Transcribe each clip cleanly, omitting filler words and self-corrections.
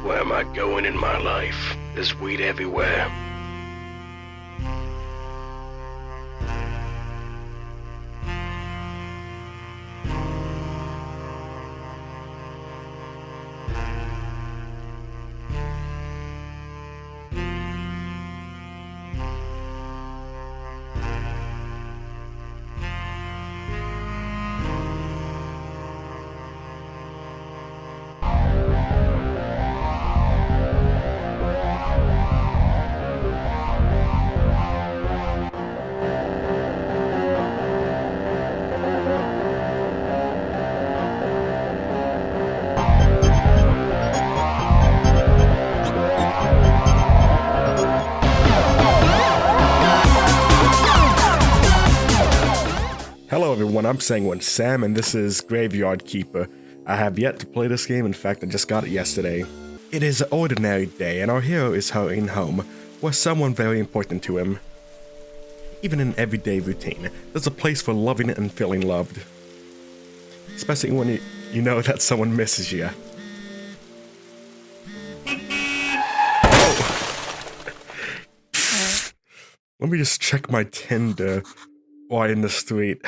Where am I going in my life? There's weed everywhere. Hello everyone, I'm Sanguine Sam and this is Graveyard Keeper. I have yet to play this game, in fact I just got it yesterday. It is an ordinary day and our hero is hurrying home, with someone very important to him. Even in everyday routine, there's a place for loving and feeling loved. Especially when you know that someone misses you. Let me just check my Tinder while in the street.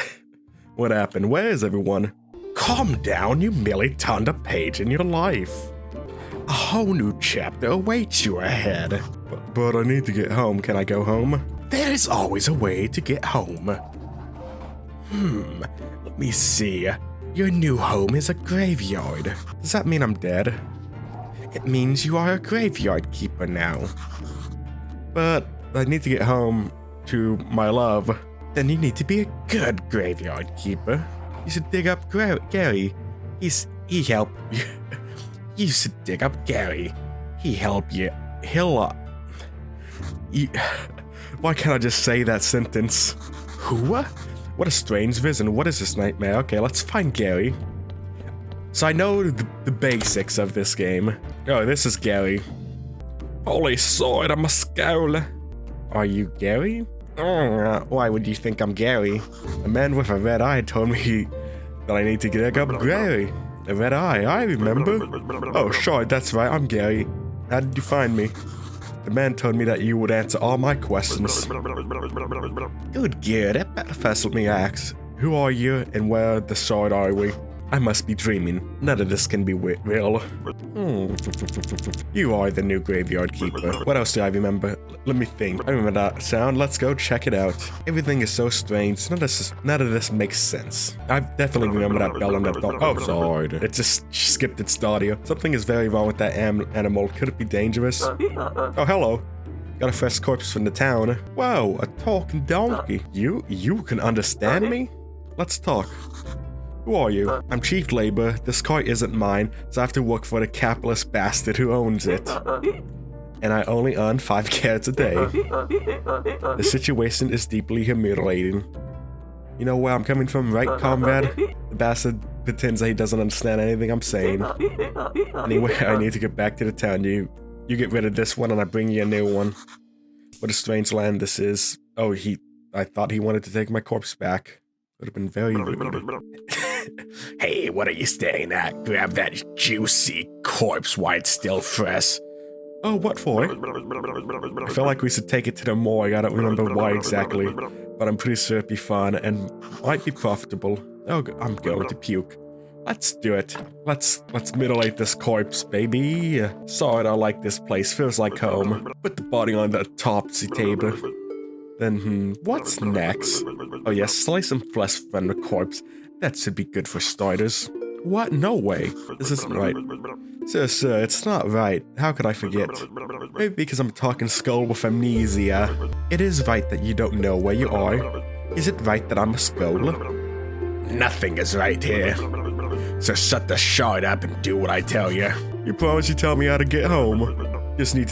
What happened? Where is everyone? Calm down, you merely turned a page in your life. A whole new chapter awaits you ahead. But I need to get home. Can I go home? There is always a way to get home. Let me see. Your new home is a graveyard. Does that mean I'm dead? It means you are a graveyard keeper now. But I need to get home to my love. Then you need to be a good graveyard keeper. You should dig up Gary. He helped you. You should dig up Gary. He helped you. Why can't I just say that sentence? Who? What a strange vision. What is this nightmare? Okay, let's find Gary. So I know the basics of this game. Oh, this is Gary. Holy sword, I'm a skull. Are you Gary? Why would you think I'm Gary? A man with a red eye told me that I need to dig up Gary. A red eye, I remember. Oh, sure, that's right, I'm Gary. How did you find me? The man told me that you would answer all my questions. Good, but first let me ask, who are you and where the sword are we? I must be dreaming. None of this can be real. You are the new graveyard keeper. What else do I remember? Let me think. I remember that sound. Let's go check it out. Everything is so strange. None of this makes sense. I definitely remember that bell and that dog. Oh, sorry. It just skipped its audio. Something is very wrong with that animal. Could it be dangerous? Oh, hello. Got a fresh corpse from the town. Whoa, a talking donkey. You can understand me? Let's talk. Who are you? I'm chief labor. This car isn't mine, so I have to work for the capitalist bastard who owns it. And I only earn 5 carats a day. The situation is deeply humiliating. You know where I'm coming from, right, comrade? The bastard pretends that he doesn't understand anything I'm saying. Anyway, I need to get back to the town. You get rid of this one and I bring you a new one. What a strange land this is. Oh, I thought he wanted to take my corpse back. Would have been very rude. Hey, what are you staring at? Grab that juicy corpse while it's still fresh. Oh, what for? I feel like we should take it to the morgue. I don't remember why exactly, but I'm pretty sure it'd be fun and might be profitable. Oh, I'm going to puke. Let's do it. Let's mutilate this corpse, baby. Sorry, I like this place. Feels like home. Put the body on the topsy table. Then, what's next? Oh yes, slice some flesh from the corpse. That should be good for starters. What? No way. This isn't right. Sir, it's not right. How could I forget? Maybe because I'm talking skull with amnesia. It is right that you don't know where you are. Is it right that I'm a skull? Nothing is right here. So shut the shard up and do what I tell you. You promise you tell me how to get home? You just need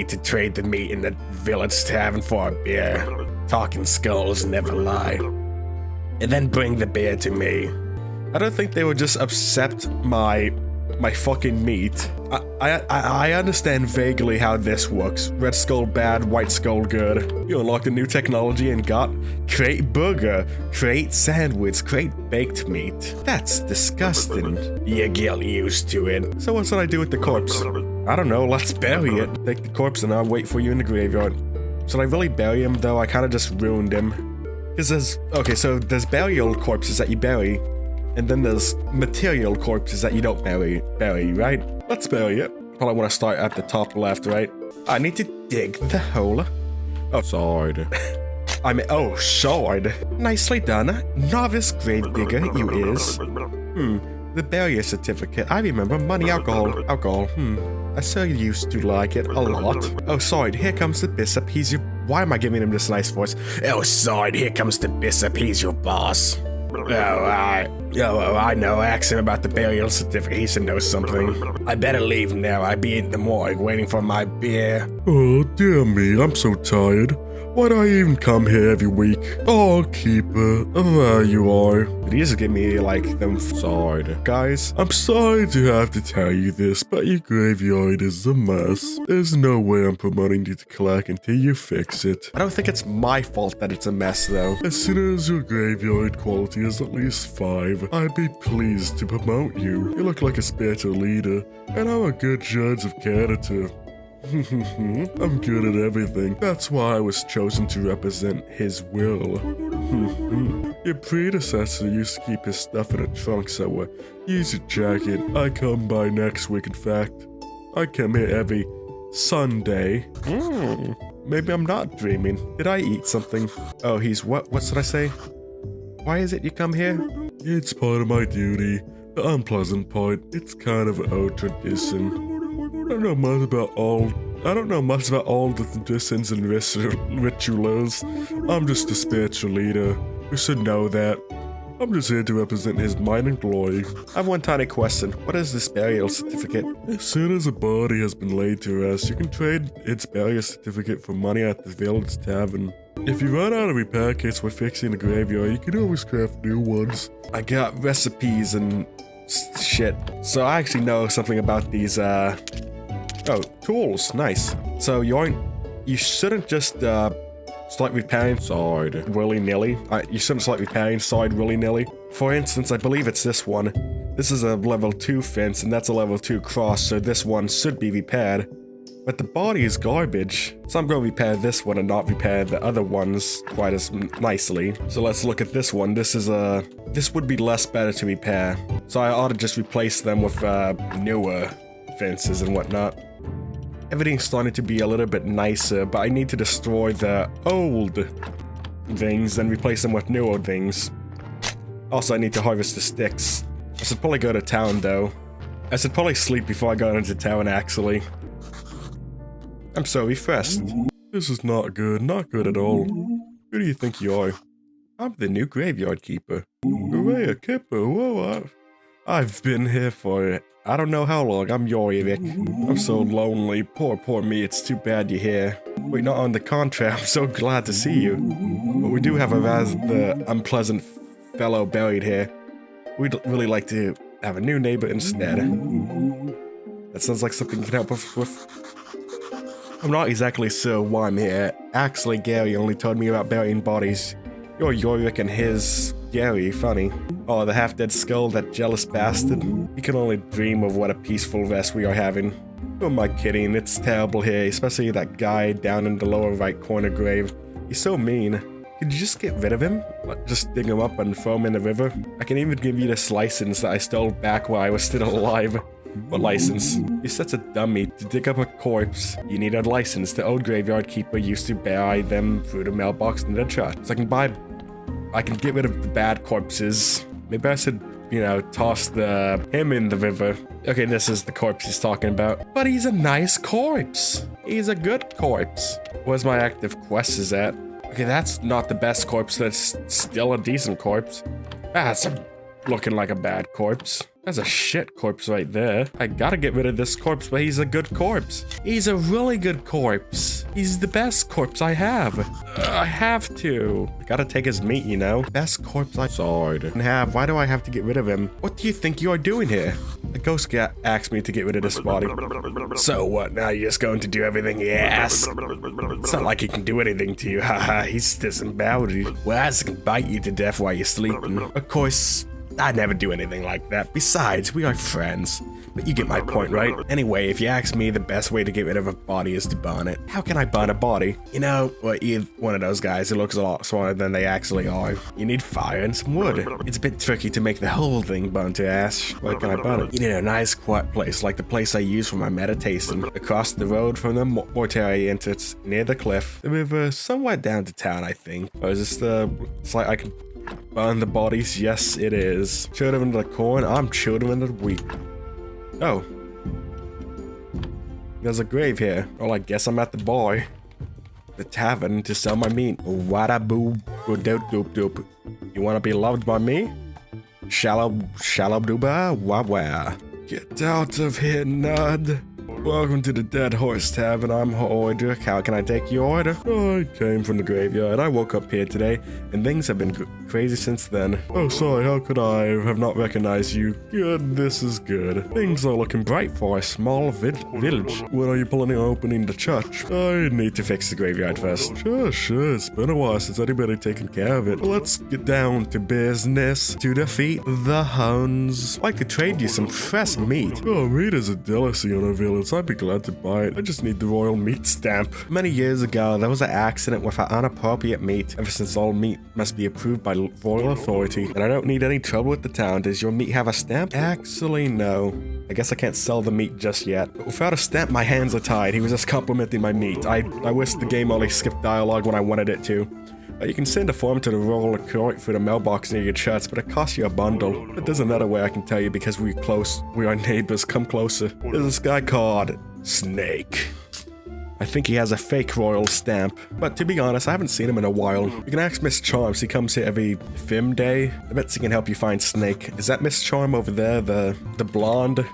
to trade the meat in the village tavern for a beer. Talking skulls never lie. And then bring the beer to me. I don't think they would just accept my my fucking meat. I understand vaguely how this works. Red skull bad, white skull good. You unlocked a new technology and got crate burger, crate sandwich, crate baked meat. That's disgusting. You get used to it. So what should I do with the corpse? I don't know, let's bury it. Take the corpse and I'll wait for you in the graveyard. Should I really bury him though? I kinda just ruined him. Cause there's burial corpses that you bury, and then there's material corpses that you don't bury, right? Let's bury it. Probably want to start at the top left, right? I need to dig the hole. Oh, Sard. Oh, Sard. Nicely done. Novice grave digger, you is. The burial certificate. I remember money, alcohol. I so used to like it a lot. Oh, Sard, here comes the bishop. He's your... Why am I giving him this nice voice? Oh, Sard, here comes the bishop. He's your boss. I know. Ask him about the burial certificate. He should know something. I better leave now. I be in the morgue waiting for my beer. Oh, dear me, I'm so tired. Why do I even come here every week? Oh, keeper, there you are. Did you just give me, like, them Sard? Guys, I'm sorry to have to tell you this, but your graveyard is a mess. There's no way I'm promoting you to clerk until you fix it. I don't think it's my fault that it's a mess, though. As soon as your graveyard quality is at least 5, I'd be pleased to promote you. You look like a spiritual leader, and I'm a good judge of character. I'm good at everything. That's why I was chosen to represent his will. Your predecessor used to keep his stuff in a trunk somewhere. Use your jacket. I come by next week, in fact. I come here every Sunday. Maybe I'm not dreaming. Did I eat something? Oh, he's what? What should I say? Why is it you come here? It's part of my duty. The unpleasant part. It's kind of an old tradition. I don't know much about all the traditions and rituals. I'm just a spiritual leader. You should know that. I'm just here to represent his might and glory. I have one tiny question. What is this burial certificate? As soon as a body has been laid to rest, you can trade its burial certificate for money at the village tavern. If you run out of repair kits for fixing the graveyard, you can always craft new ones. I got recipes and shit. So I actually know something about these, oh, tools, nice. So you shouldn't just, start repairing Sard willy-nilly. You shouldn't start repairing Sard willy-nilly. For instance, I believe it's this one. This is a level 2 fence, and that's a level 2 cross, so this one should be repaired. But the body is garbage, so I'm going to repair this one and not repair the other ones quite as nicely. So let's look at this one. This would be less better to repair. So I ought to just replace them with newer fences and whatnot. Everything's starting to be a little bit nicer, but I need to destroy the old things and replace them with newer things. Also, I need to harvest the sticks. I should probably go to town, though. I should probably sleep before I go into town, actually. I'm so refreshed. This is not good at all. Who do you think you are? I'm the new graveyard keeper. Hooray, a keeper, whoa, I've been here for I don't know how long. I'm Yorick. I'm so lonely. Poor me. It's too bad you're here. Wait, not on the contrary. I'm so glad to see you. But we do have a rather unpleasant fellow buried here. We'd really like to have a new neighbor instead. That sounds like something you can help us with. I'm not exactly sure why I'm here. Actually, Gary only told me about burying bodies. You're Yorick and his Gary, funny. Oh, the half-dead skull, that jealous bastard. He can only dream of what a peaceful rest we are having. Who am I kidding? It's terrible here, especially that guy down in the lower right corner grave. He's so mean. Could you just get rid of him? Like, just dig him up and throw him in the river? I can even give you this license that I stole back while I was still alive. What license? You're such a dummy. To dig up a corpse, you need a license. The old graveyard keeper used to bury them through the mailbox in the truck. So I can get rid of the bad corpses. Maybe I should, toss him in the river. Okay, this is the corpse he's talking about. But he's a nice corpse. He's a good corpse. Where's my active quest is at? Okay, that's not the best corpse. That's still a decent corpse. That's looking like a bad corpse. That's a shit corpse right there. I gotta get rid of this corpse, but he's a good corpse. He's a really good corpse. He's the best corpse I have. I have to. I gotta take his meat, Best corpse I can have. Why do I have to get rid of him? What do you think you are doing here? The ghost asked me to get rid of this body. So what, now you're just going to do everything he asks? It's not like he can do anything to you, haha, he's disembodied. Whereas he can bite you to death while you're sleeping. Of course, I'd never do anything like that. Besides, we are friends. But you get my point, right? Anyway, if you ask me, the best way to get rid of a body is to burn it. How can I burn a body? You know, well, you're one of those guys who looks a lot smaller than they actually are. You need fire and some wood. It's a bit tricky to make the whole thing burn to ash. Where can I burn it? You need a nice quiet place, like the place I use for my meditation. Across the road from the mortuary entrance, near the cliff. The river somewhere down to town, I think. Or is this it's like I can burn the bodies? Yes, it is. Children of the corn, I'm children of the wheat. Oh. There's a grave here. Well, I guess I'm at the bar. The tavern to sell my meat. Wada boo doop doop doop. You wanna be loved by me? Shallow dooba wah wah. Get out of here, Nud. Welcome to the Dead Horse Tavern. I'm Hoydrick. How can I take your order? I came from the graveyard. I woke up here today, and things have been crazy since then. Oh, sorry, how could I have not recognized you? Good, this is good. Things are looking bright for a small village. When are you planning on opening the church? I need to fix the graveyard first. Sure. It's been a while since anybody taken care of it. Let's get down to business to defeat the Huns. I'd like to trade you some fresh meat. Oh, meat is a delicacy in our village. I'd be glad to buy it. I just need the royal meat stamp. Many years ago, there was an accident with an inappropriate meat. Ever since all meat must be approved by royal authority, and I don't need any trouble with the town. Does your meat have a stamp? Actually, no. I guess I can't sell the meat just yet. But without a stamp, my hands are tied. He was just complimenting my meat. I wish the game only skipped dialogue when I wanted it to. You can send a form to the royal court through the mailbox near your church, but it costs you a bundle. But there's another way I can tell you because we're close. We are neighbors. Come closer. There's this guy called Snake. I think he has a fake royal stamp, but to be honest, I haven't seen him in a while. You can ask Miss Charms. He comes here every film day. I bet she can help you find Snake. Is that Miss Charm over there, the blonde?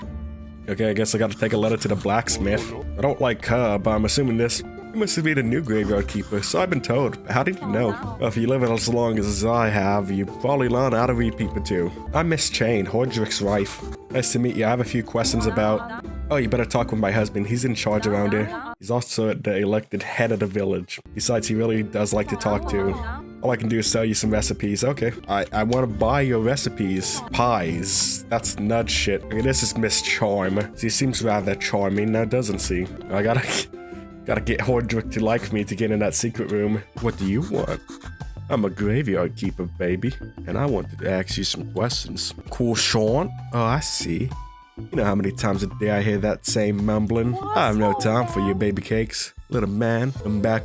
Okay, I guess I gotta take a letter to the blacksmith. I don't like her, but I'm assuming this must be the new graveyard keeper, so I've been told. How did you know? Well, if you live as long as I have, you probably learn how to read people too. I'm Miss Chain, Hoydrick's wife. Nice to meet you. I have a few questions about... Oh, you better talk with my husband. He's in charge around here. He's also the elected head of the village. Besides, he really does like to talk to. All I can do is sell you some recipes. Okay. I want to buy your recipes. Pies. That's nut shit. Okay, this is Miss Charm. She seems rather charming now, doesn't she? I gotta get Hoydrick to like me to get in that secret room. What do you want? I'm a graveyard keeper, baby. And I wanted to ask you some questions. Cool, Sean? Oh, I see. You know how many times a day I hear that same mumbling? I have no time for your baby cakes. Little man, come back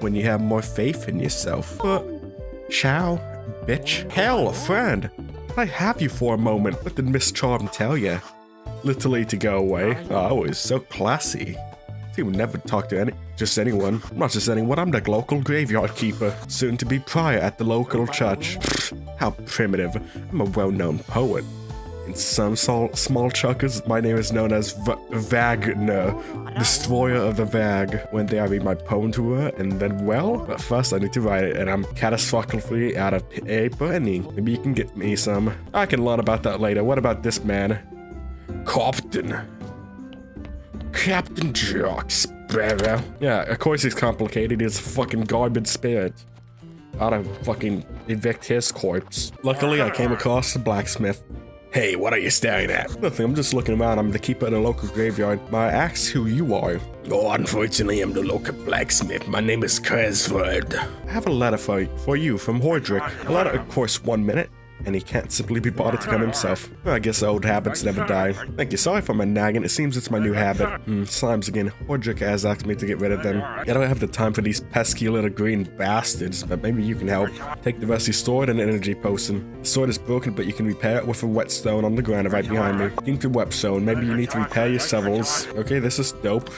when you have more faith in yourself. Ciao, bitch. Hell, a friend. I have you for a moment. What did Miss Charm tell you? Literally to go away. Oh, I was so classy. She would never talk to just anyone. Not just anyone, I'm the local graveyard keeper. Soon to be prior at the local church. How primitive. I'm a well-known poet. In some small chuckers, my name is known as Wagner, destroyer of the Vag. One day I read my poem to her, and then, well, but first I need to write it, and I'm catastrophically out of paper and ink. Maybe you can get me some. I can learn about that later. What about this man? Captain Jack Sparrow. Yeah, of course he's complicated. He's a fucking garbage spirit. I'd fucking evict his corpse. Luckily, I came across the blacksmith. Hey, what are you staring at? Nothing, I'm just looking around. I'm the keeper of the local graveyard. May I ask who you are? Oh, unfortunately, I'm the local blacksmith. My name is Cresford. I have a letter for you from Hoydrick. A letter, of course, 1 minute. And he can't simply be bothered to come himself. Well, I guess old habits never die. Thank you, sorry for my nagging. It seems it's my new habit. Slimes again. Hoydrick has asked me to get rid of them. I don't have the time for these pesky little green bastards, but maybe you can help. Take the rusty sword and an energy potion. The sword is broken, but you can repair it with a whetstone on the ground right behind me. Into whetstone. Maybe you need to repair your shovels. Okay, this is dope.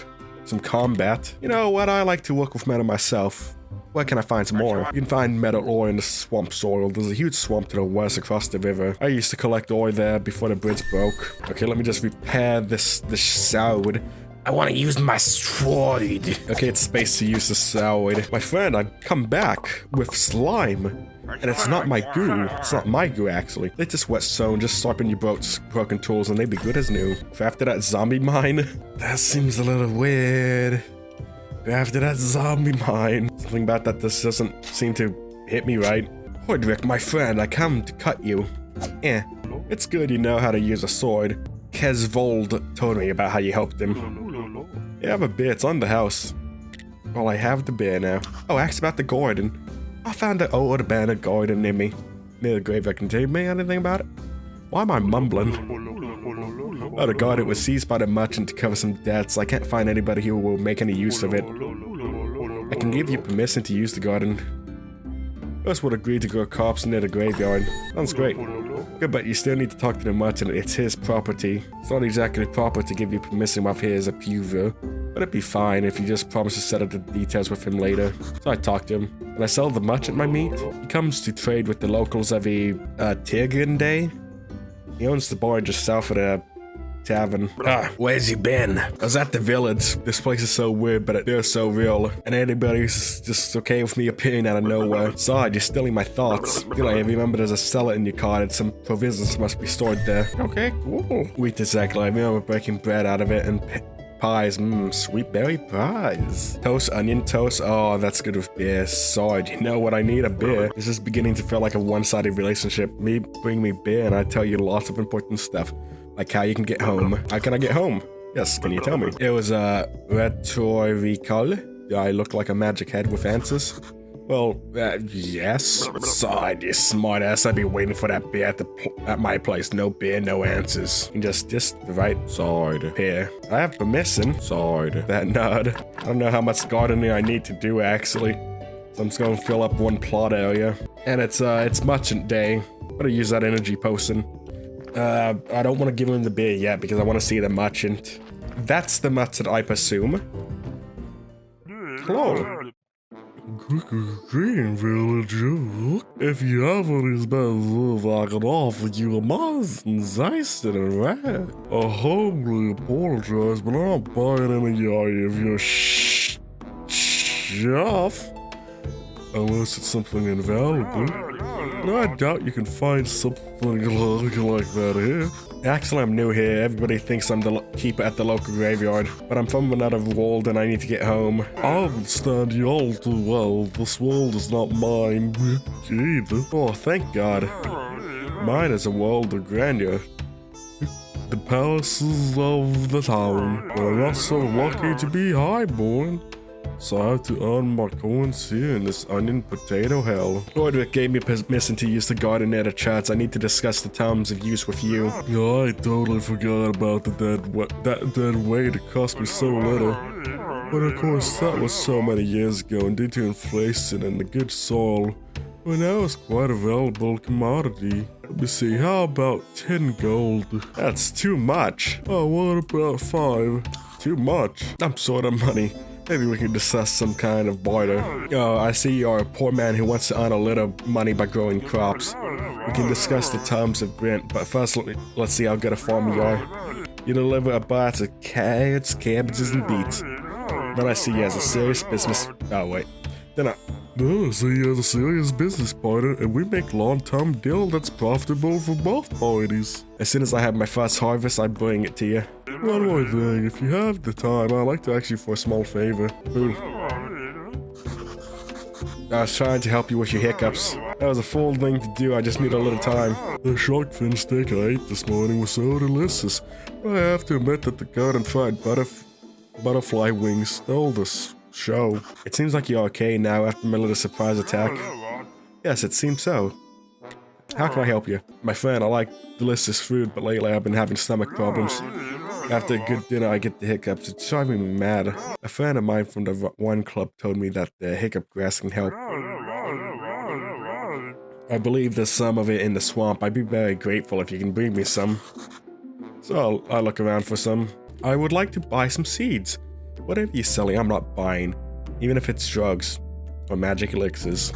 Some combat. You know what? I like to work with metal myself. Where can I find some more? You can find metal ore in the swamp soil. There's a huge swamp to the west across the river. I used to collect ore there before the bridge broke. Okay, let me just repair this sword. I want to use my sword. Okay, it's space to use the sword. My friend, I've come back with slime. And it's not my goo. It's not my goo, actually. They just wet sewn, just sharpen your broken tools and they'd be good as new. After that zombie mine, that seems a little weird. After that zombie mine, something about that just doesn't seem to hit me right. Hoidrick, my friend, I come to cut you. It's good you know how to use a sword. Kesvold told me about how you helped him. You have a beer, it's on the house. Well, I have the beer now. Oh, ask about the garden. I found an old abandoned garden near the graveyard. Can you tell me anything about it? Why am I mumbling? Oh, the garden was seized by the merchant to cover some debts. I can't find anybody who will make any use of it. I can give you permission to use the garden. First would agree to grow crops near the graveyard. Sounds great. Good, but you still need to talk to the merchant. It's his property. It's not exactly proper to give you permission while he is a approval, but it'd be fine if you just promise to settle the details with him later. So I talked to him. When I sell the merchant my meat, he comes to trade with the locals every Tigrin day. He owns the bar just south of the tavern. Where's he been? I was at the village. This place is so weird, but they're so real. And anybody's just okay with me appearing out of nowhere. Sard, you're stealing my thoughts. You know, I remember there's a cellar in your cart and some provisions must be stored there. Okay, cool. Wheat exactly. I remember breaking bread out of it and pies. Sweet berry pies. Toast, onion toast. Oh, that's good with beer. Sard, you know what I need? A beer. This is beginning to feel like a one-sided relationship. Me bring me beer and I tell you lots of important stuff. Like how you can get home. How can I get home? Yes, can you tell me? It was a rhetorical. Do I look like a magic head with answers? Well, yes. Sard, you smartass. I'd be waiting for that beer at my place. No beer, no answers. You just right. Sard. Here. I have permission. Sard. That nerd. I don't know how much gardening I need to do actually. So I'm just gonna fill up one plot area. And it's merchant day. I'm gonna use that energy potion. I don't want to give him the beer yet because I want to see the merchant. That's the merchant, I presume. Hello. Green villager. If you have any spells I can offer you a Marston's iced and rat. I humbly apologize, but I'm not buying any of your stuff. Unless it's something invaluable. But I doubt you can find something like that here. Actually, I'm new here. Everybody thinks I'm the keeper at the local graveyard. But I'm from another world and I need to get home. I understand you all too well. This world is not mine either. Oh, thank God. Mine is a world of grandeur. The palaces of the town. But I'm not so lucky to be highborn. So I have to earn my coins here in this onion potato hell. Hoidrick gave me permission to use the garden near the church. I need to discuss the terms of use with you. I totally forgot about that dead weight. It cost me so little. But of course, that was so many years ago, and due to inflation and the good soil, well, now it's quite a valuable commodity. Let me see, how about 10 gold? That's too much. Oh, what about 5? Too much. I'm short of money. Maybe we can discuss some kind of barter. Oh, I see you're a poor man who wants to earn a little money by growing crops. We can discuss the terms of rent, but first let's see how good a farmer you are. You deliver a batch of carrots, cabbages, and beets. Then I see you as a serious business. Oh, wait. Then I see you as a serious business partner, and we make long-term deal that's profitable for both parties. As soon as I have my first harvest, I bring it to you. One more thing, if you have the time, I'd like to ask you for a small favor. Ooh. I was trying to help you with your hiccups. That was a fool thing to do, I just need a little time. The shark fin steak I ate this morning was so delicious, but I have to admit that the garden fried butterfly wings stole this show. It seems like you're okay now after my little surprise attack. Yes, it seems so. How can I help you? My friend, I like delicious food, but lately I've been having stomach problems. After a good dinner, I get the hiccups. It's driving me mad. A friend of mine from the wine club told me that the hiccup grass can help. I believe there's some of it in the swamp. I'd be very grateful if you can bring me some. So I'll look around for some. I would like to buy some seeds. Whatever you're selling, I'm not buying. Even if it's drugs or magic elixirs.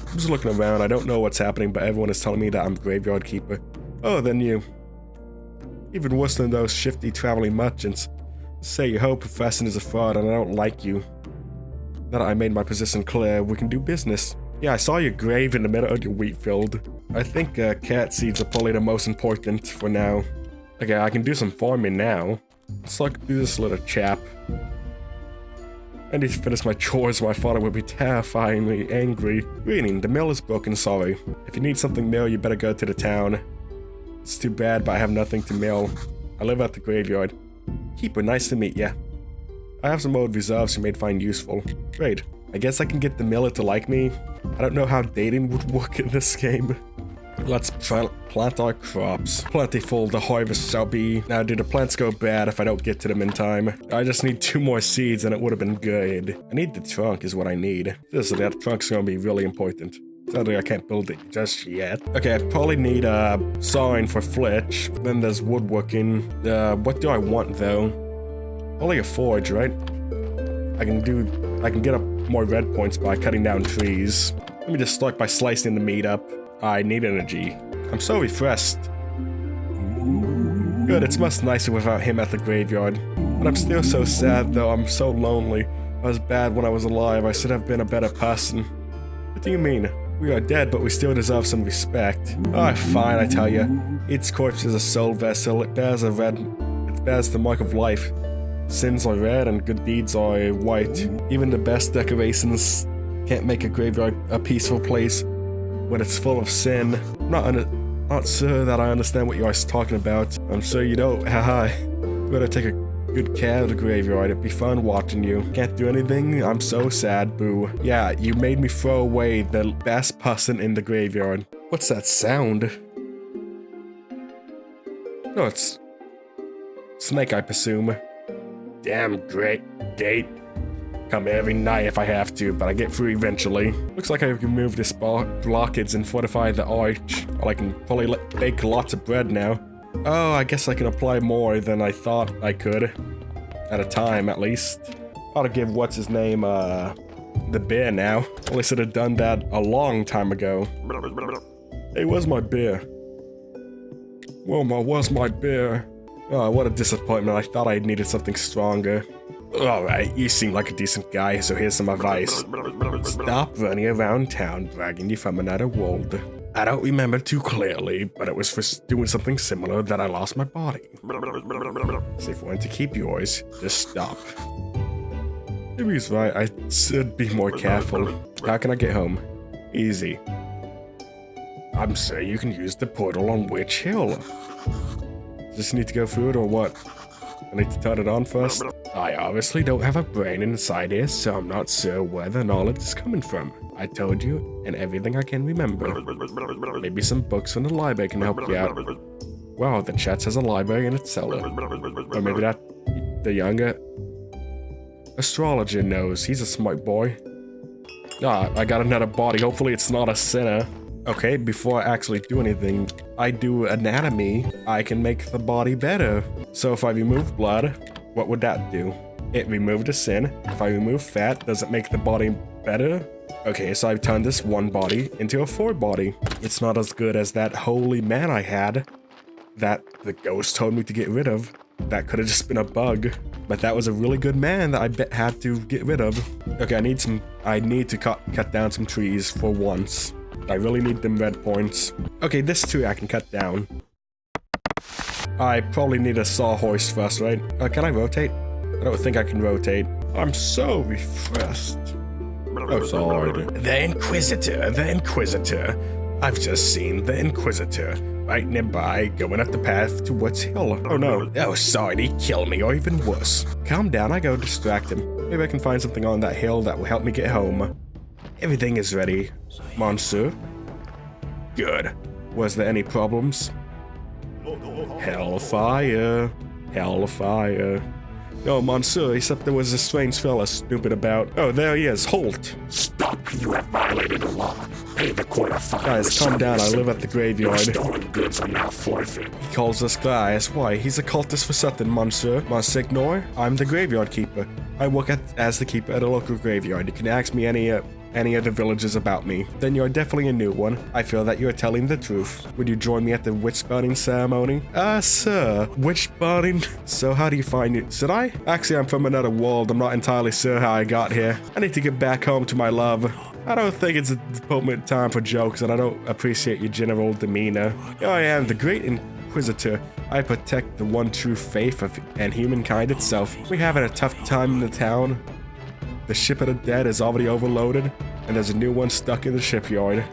I'm just looking around. I don't know what's happening, but everyone is telling me that I'm graveyard keeper. Oh, then you. Even worse than those shifty traveling merchants. Say your whole profession is a fraud and I don't like you. Now that I made my position clear, we can do business. Yeah, I saw your grave in the middle of your wheat field. I think cat seeds are probably the most important for now. Okay, I can do some farming now. Let's look through this little chap. I need to finish my chores. My father would be terrifyingly angry. Greeting, the mill is broken, sorry. If you need something mill, you better go to the town. It's too bad, but I have nothing to mill. I live at the graveyard. Keeper, nice to meet ya. I have some old reserves you may find useful. Great. I guess I can get the miller to like me. I don't know how dating would work in this game. Let's plant our crops. Plentiful the harvest shall be. Now, do the plants go bad if I don't get to them in time? I just need 2 more seeds and it would have been good. I need the trunk is what I need. That trunk's gonna be really important. Sadly, I can't build it just yet. Okay, I probably need a sawing for flitch. Then there's woodworking. What do I want though? Only a forge, right? I can get up more red points by cutting down trees. Let me just start by slicing the meat up. I need energy. I'm so refreshed. Good, it's much nicer without him at the graveyard. But I'm still so sad though, I'm so lonely. I was bad when I was alive, I should have been a better person. What do you mean? We are dead, but we still deserve some respect. Ah, fine, I tell you. Each corpse is a soul vessel, it bears the mark of life. Sins are red and good deeds are white. Even the best decorations can't make a graveyard a peaceful place when it's full of sin. I'm not sure that I understand what you are talking about. I'm sure you don't, haha. You better take a good care of the graveyard, it'd be fun watching you. Can't do anything? I'm so sad, boo. Yeah, you made me throw away the best person in the graveyard. What's that sound? No, it's Snake, I presume. Damn great gate. Come every night if I have to, but I get through eventually. Looks like I can move this blockage and fortify the arch. Or I can probably bake lots of bread now. Oh, I guess I can apply more than I thought I could. At a time, at least. Ought to give what's his name, the beer now. Well, I should have done that a long time ago. Hey, where's my beer? Wilma, where's my beer? Oh, what a disappointment. I thought I needed something stronger. Alright, you seem like a decent guy, so here's some advice. Stop running around town bragging you're from another world. I don't remember too clearly, but it was for doing something similar that I lost my body. So if you want to keep yours, just stop. Maybe he's right, I should be more careful. How can I get home? Easy. I'm sure you can use the portal on Witch Hill. Just need to go through it or what? I need to turn it on first. I obviously don't have a brain inside here, so I'm not sure where the knowledge is coming from. I told you, and everything I can remember. Maybe some books from the library can help you out. Wow, the chat has a library in its cellar. Or maybe that the younger astrologer knows. He's a smart boy. Ah, I got another body. Hopefully it's not a sinner. Okay, before I actually do anything, I do anatomy. I can make the body better. So if I remove blood, what would that do? It removed a sin. If I remove fat, does it make the body better? Okay, so I've turned this one body into a 4 body. It's not as good as that holy man I had that the ghost told me to get rid of. That could have just been a bug. But that was a really good man that I had to get rid of. Okay, I need to cut down some trees for once. I really need them red points. Okay, this tree I can cut down. I probably need a sawhorse first, right? Can I rotate? I don't think I can rotate. I'm so refreshed. Oh, sorry. The Inquisitor. I've just seen the Inquisitor. Right nearby, going up the path to Woods Hill. Oh no. Oh, sorry, he killed me, or even worse. Calm down, I go distract him. Maybe I can find something on that hill that will help me get home. Everything is ready, Monsieur. Good. Was there any problems? Hellfire. No, Monsieur, except there was a strange fella snooping about. Oh, there he is. Halt! Stop! You have violated the law. Pay the quarter fine. Guys, calm down. I live at the graveyard. Stolen goods are now forfeit. He calls us guys. Why? He's a cultist for something, Monsieur. Monsignor, I'm the graveyard keeper. I work as the keeper at a local graveyard. You can ask me any any of the villagers about me, then you're definitely a new one. I feel that you're telling the truth. Would you join me at the witch burning ceremony? Sir, witch burning? So how do you find it? Should I? Actually, I'm from another world. I'm not entirely sure how I got here. I need to get back home to my love. I don't think it's a appropriate time for jokes, and I don't appreciate your general demeanor. Here I am, the Great Inquisitor. I protect the one true faith and humankind itself. We're having a tough time in the town. The ship of the dead is already overloaded, and there's a new one stuck in the shipyard.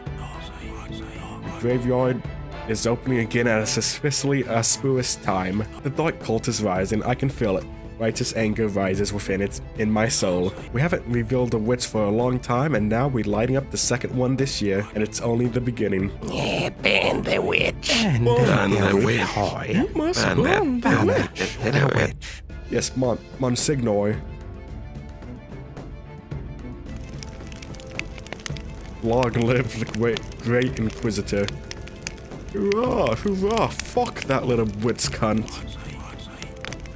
The graveyard is opening again at a suspiciously auspicious time. The dark cult is rising. I can feel it. Righteous anger rises within it, in my soul. We haven't revealed a witch for a long time, and now we're lighting up the second one this year, and it's only the beginning. Yeah, ban the witch. Ban the witch. You must ban the witch. Yes, Monsignor. Long live the great Inquisitor. Hurrah, hurrah, fuck that little witch cunt.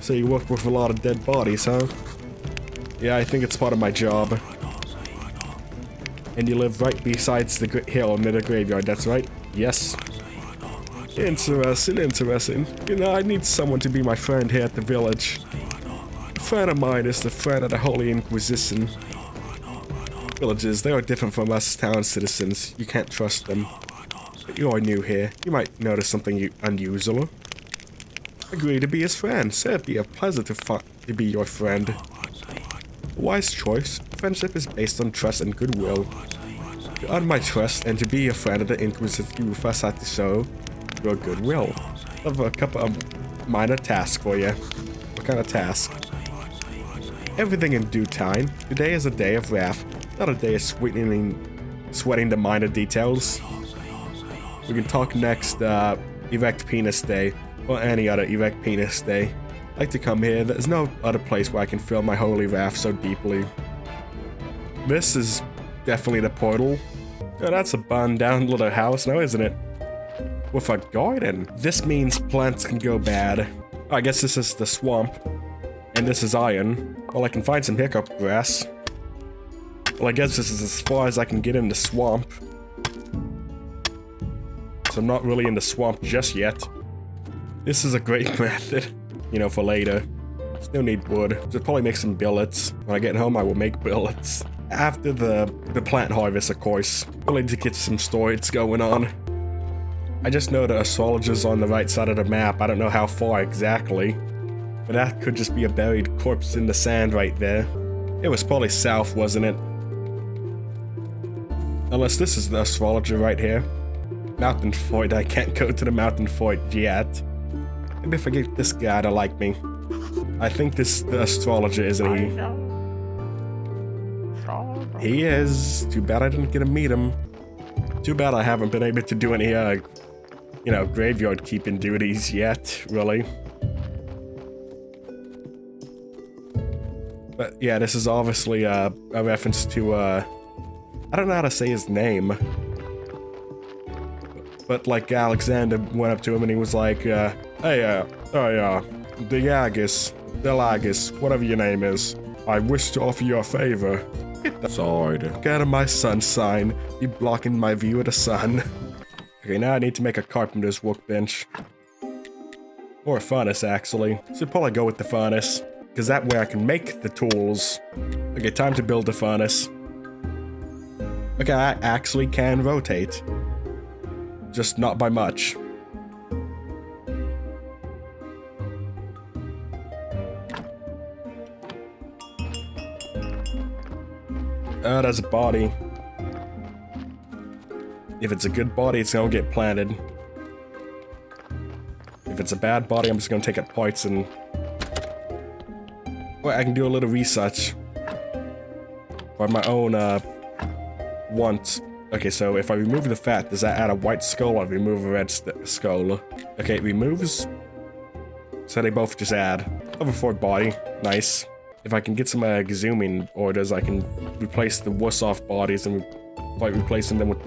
So you work with a lot of dead bodies, huh? Yeah, I think it's part of my job. And you live right besides the hill near the graveyard, that's right? Yes. Interesting, interesting. You know, I need someone to be my friend here at the village. A friend of mine is the friend of the Holy Inquisition. Villages, they are different from us town citizens. You can't trust them. But you are new here. You might notice something unusual. Agree to be his friend. So it'd be a pleasure to be your friend. A wise choice. Friendship is based on trust and goodwill. To earn my trust and to be a friend of the Inquisitor, you first have to show your goodwill. I have a couple of minor tasks for you. What kind of task? Everything in due time. Today is a day of wrath, not a day of sweating the minor details. We can talk next, Erect Penis Day, or any other Erect Penis Day. I like to come here. There's no other place where I can feel my holy wrath so deeply. This is definitely the portal. Oh, that's a burned down little house now, isn't it? With a garden. This means plants can go bad. Oh, I guess this is the swamp. And this is iron. Well, I can find some hiccup grass. Well, I guess this is as far as I can get in the swamp. So I'm not really in the swamp just yet. This is a great method, you know, for later. Still need wood. Should probably make some billets. When I get home, I will make billets. After the plant harvest, of course. We'll need to get some storage going on. I just know the astrologer's on the right side of the map. I don't know how far exactly. But that could just be a buried corpse in the sand right there. It was probably south, wasn't it? Unless this is the astrologer right here. Mountain Fort. I can't go to the Mountain Fort yet. Maybe if I get this guy to like me. I think this is the astrologer, isn't he? He is. Too bad I didn't get to meet him. Too bad I haven't been able to do any, you know, graveyard keeping duties yet, really. But yeah, this is obviously a reference to, I don't know how to say his name. But like Alexander went up to him and he was like, hey, Delagus, whatever your name is, I wish to offer you a favor. Sard. Get out of my sun sign. You're blocking my view of the sun. Okay, now I need to make a carpenter's workbench. Or a furnace, actually. Should probably go with the furnace. Because that way I can make the tools. Okay, time to build the furnace. Okay, I actually can rotate. Just not by much. Oh, there's a body. If it's a good body, it's gonna get planted. If it's a bad body, I'm just gonna take it parts and... Well, I can do a little research. For my own, wants. Okay, so if I remove the fat, does that add a white skull or remove a red skull? Okay, it removes. So they both just add. Level 4 body. Nice. If I can get some exhuming orders, I can replace the worse off bodies and like replacing them with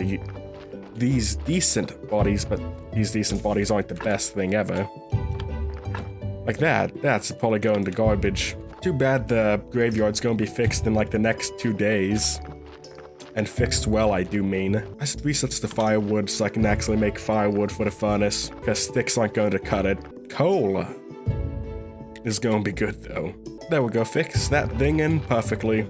these decent bodies, but these decent bodies aren't the best thing ever. Like that. That's probably going to garbage. Too bad the graveyard's gonna be fixed in like the next 2 days. And fixed well, I do mean. I should research the firewood so I can actually make firewood for the furnace, because sticks aren't going to cut it. Coal is going to be good, though. There we go, fix that thing in perfectly.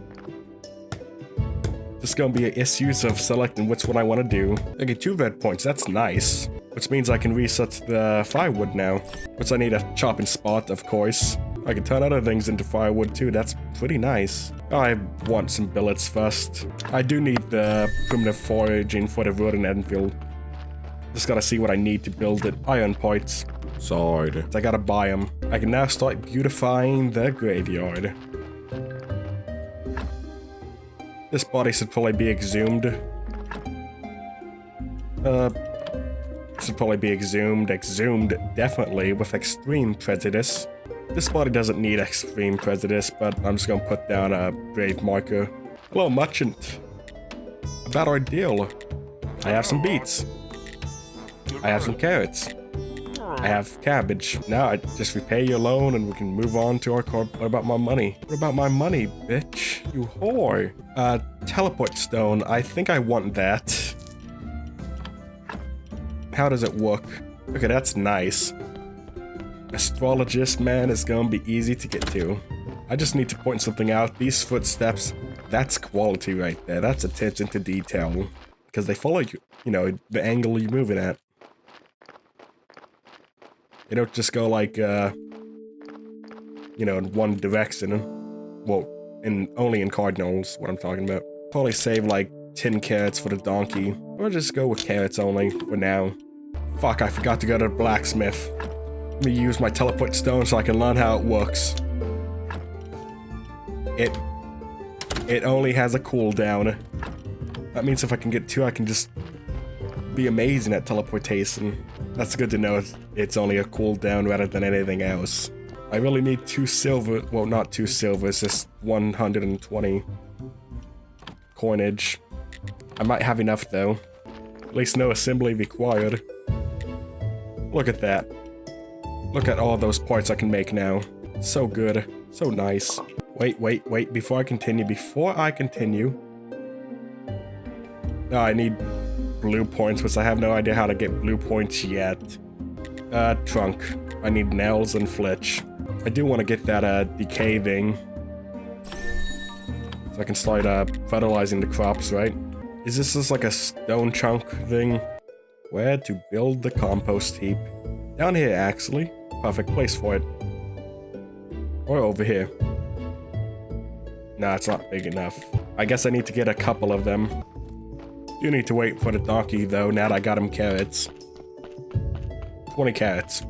There's going to be issues of selecting which one I want to do. I get 2 red points, that's nice. Which means I can reset the firewood now. Which I need a chopping spot, of course. I can turn other things into firewood too, that's pretty nice. I want some billets first. I do need the primitive foraging for the wooden Enfield. Just gotta see what I need to build it. Iron points. Sard. I gotta buy them. I can now start beautifying the graveyard. This body should probably be exhumed. Should probably be exhumed. Exhumed, definitely, with extreme prejudice. This body doesn't need extreme prejudice, but I'm just gonna put down a grave marker. Hello, merchant. About our deal. I have some beets. I have some carrots. I have cabbage. Now I just repay your loan and we can move on to our corp. What about my money? What about my money, bitch? You whore. Teleport stone. I think I want that. How does it work? Okay, that's nice. Astrologist, man, is gonna be easy to get to. I just need to point something out. These footsteps, that's quality right there. That's attention to detail. Because they follow you, you know, the angle you're moving at. They don't just go like, you know, in one direction. Well, only in cardinals, what I'm talking about. Probably save like 10 carrots for the donkey. Or just go with carrots only for now. Fuck, I forgot to go to the blacksmith. Let me use my teleport stone so I can learn how it works. It only has a cooldown. That means if I can get 2, I can just be amazing at teleportation. That's good to know. It's only a cooldown rather than anything else. I really need 2 silver. Well, not 2 silver. It's just 120 coinage. I might have enough though. At least no assembly required. Look at that. Look at all those parts I can make now. So good. So nice. Wait. Before I continue. No, I need blue points, which I have no idea how to get blue points yet. Trunk. I need nails and flitch. I do want to get that, decay thing. So I can start, fertilizing the crops, right? Is this just like a stone chunk thing? Where to build the compost heap? Down here, actually. Perfect place for it. Or over here. Nah, it's not big enough. I guess I need to get a couple of them. Do need to wait for the donkey, though, now that I got him carrots. 20 carrots.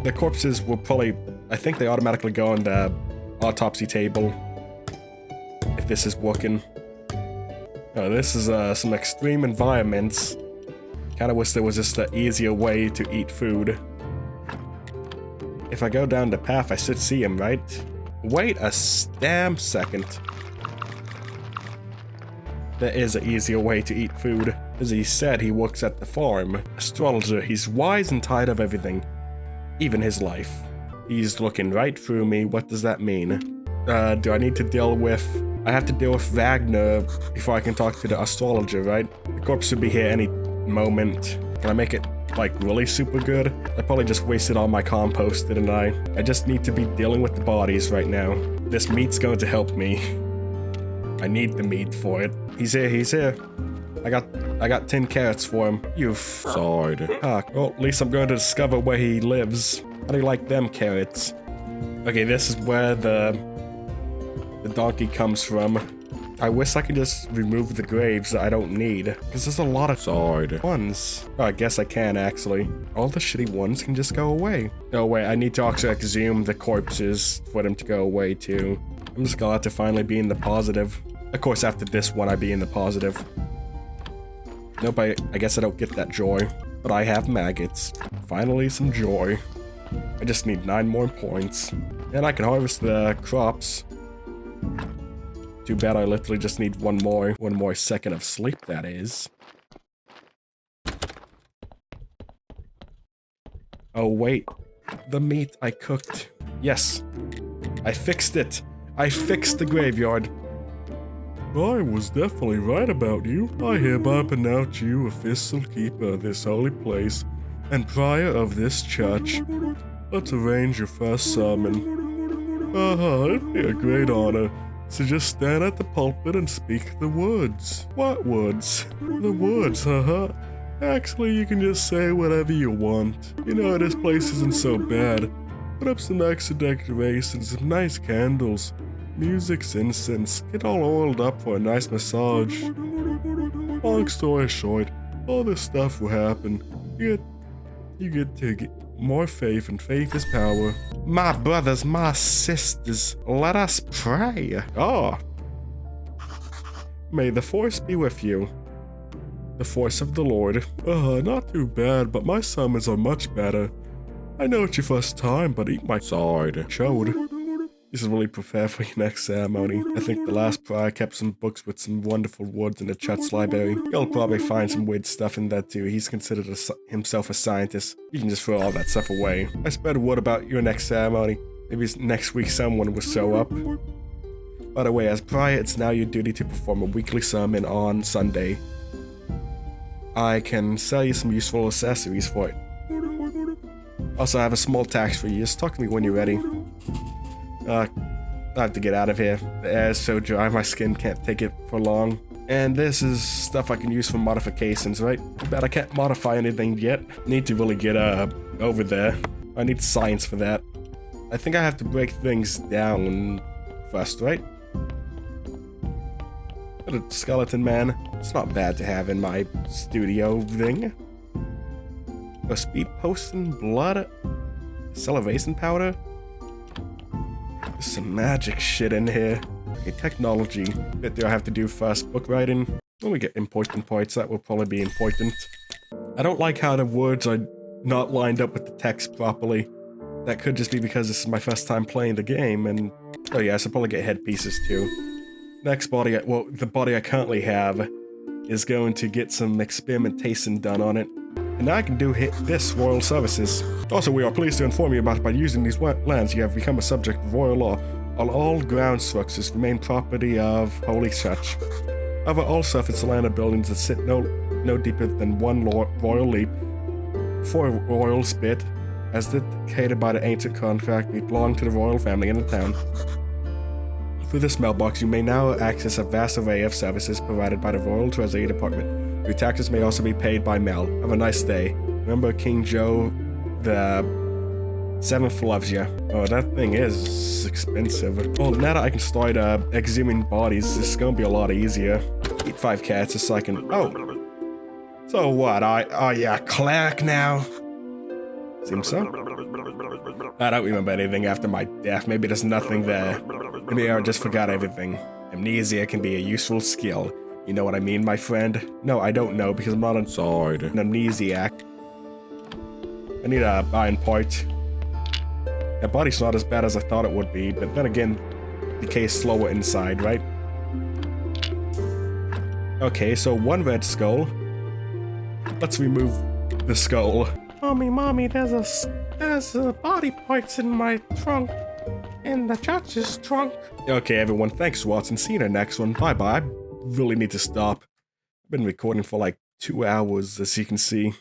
The corpses will probably... I think they automatically go on the autopsy table. If this is working. Oh, this is some extreme environments. Kinda wish there was just an easier way to eat food. If I go down the path, I should see him, right? Wait a damn second. There is an easier way to eat food. As he said, he works at the farm. Astrologer, he's wise and tired of everything. Even his life. He's looking right through me. What does that mean? Do I need to deal with... I have to deal with Wagner before I can talk to the astrologer, right? The corpse should be here any moment. Can I make it, like, really super good? I probably just wasted all my compost, didn't I? I just need to be dealing with the bodies right now. This meat's going to help me. I need the meat for it. He's here. I got 10 carrots for him. You Sard. Well, at least I'm going to discover where he lives. How do you like them carrots? Okay, this is where the donkey comes from. I wish I could just remove the graves that I don't need. Because there's a lot of Sard ones. Oh, I guess I can, actually. All the shitty ones can just go away. Oh, wait, I need to also exhume the corpses for them to go away, too. I'm just glad to finally be in the positive. Of course, after this one, I'd be in the positive. Nope, I guess I don't get that joy. But I have maggots. Finally, some joy. I just need 9 more points. And I can harvest the crops. Too bad I literally just need one more second of sleep, that is. Oh, wait. The meat I cooked. Yes. I fixed it. I fixed the graveyard. I was definitely right about you. I hereby pronounce you official keeper of this holy place and prior of this church. Let's arrange your first sermon. It'd be a great honor. So just stand at the pulpit and speak the words. What words? The words, Actually, you can just say whatever you want. You know, this place isn't so bad. Put up some extra decorations, some nice candles, music's incense, get all oiled up for a nice massage. Long story short, all this stuff will happen. You get to get more faith, and faith is power. My brothers, my sisters, let us pray. Oh. May the force be with you. The force of the Lord. Not too bad, but my summons are much better. I know it's your first time, but eat my sword. Showed. You should really prepare for your next ceremony. I think the last prior kept some books with some wonderful words in the church library. You'll probably find some weird stuff in there too. He's considered himself a scientist. You can just throw all that stuff away. I spread word about your next ceremony. Maybe next week someone will show up. By the way, as prior, it's now your duty to perform a weekly sermon on Sunday. I can sell you some useful accessories for it. Also, I have a small tax for you. Just talk to me when you're ready. I have to get out of here. The air is so dry, my skin can't take it for long. And this is stuff I can use for modifications, right? Too bad I can't modify anything yet. Need to really get over there. I need science for that. I think I have to break things down first, right? Got a skeleton man. It's not bad to have in my studio thing. A speed potion, blood, salivation powder. There's some magic shit in here. Okay, technology. Bit do I have to do first? Book writing. When we get important parts, that will probably be important. I don't like how the words are not lined up with the text properly. That could just be because this is my first time playing the game, and oh yeah, I should probably get headpieces too. Next body, well, the body I currently have is going to get some experimentation done on it. And now I can do this royal services. Also, we are pleased to inform you about by using these lands, you have become a subject of royal law. All ground structures remain property of Holy Church. However, all surface land of buildings that sit no deeper than one royal leap, 4 royal spit, as dictated by the ancient contract, belong to the royal family in the town. Through this mailbox, you may now access a vast array of services provided by the Royal Treasury Department. Your taxes may also be paid by mail. Have a nice day. Remember, King Joe the 7th loves you. Oh, that thing is expensive. Well, now that I can start exhuming bodies, this is gonna be a lot easier. Eat 5 cats just so I can. Oh. So what? Are you a cleric now? Seems so. I don't remember anything after my death. Maybe there's nothing there. Maybe I just forgot everything. Amnesia can be a useful skill. You know what I mean, my friend? No, I don't know because I'm not an amnesiac. I need a iron part. That body's not as bad as I thought it would be, but then again, decays slower inside, right? Okay, so 1 red skull. Let's remove the skull. Mommy, there's a body parts in my trunk. In the church's trunk. Okay, everyone, thanks, Watson. See you in the next one. Bye-bye. I really need to stop. I've been recording for like 2 hours, as you can see.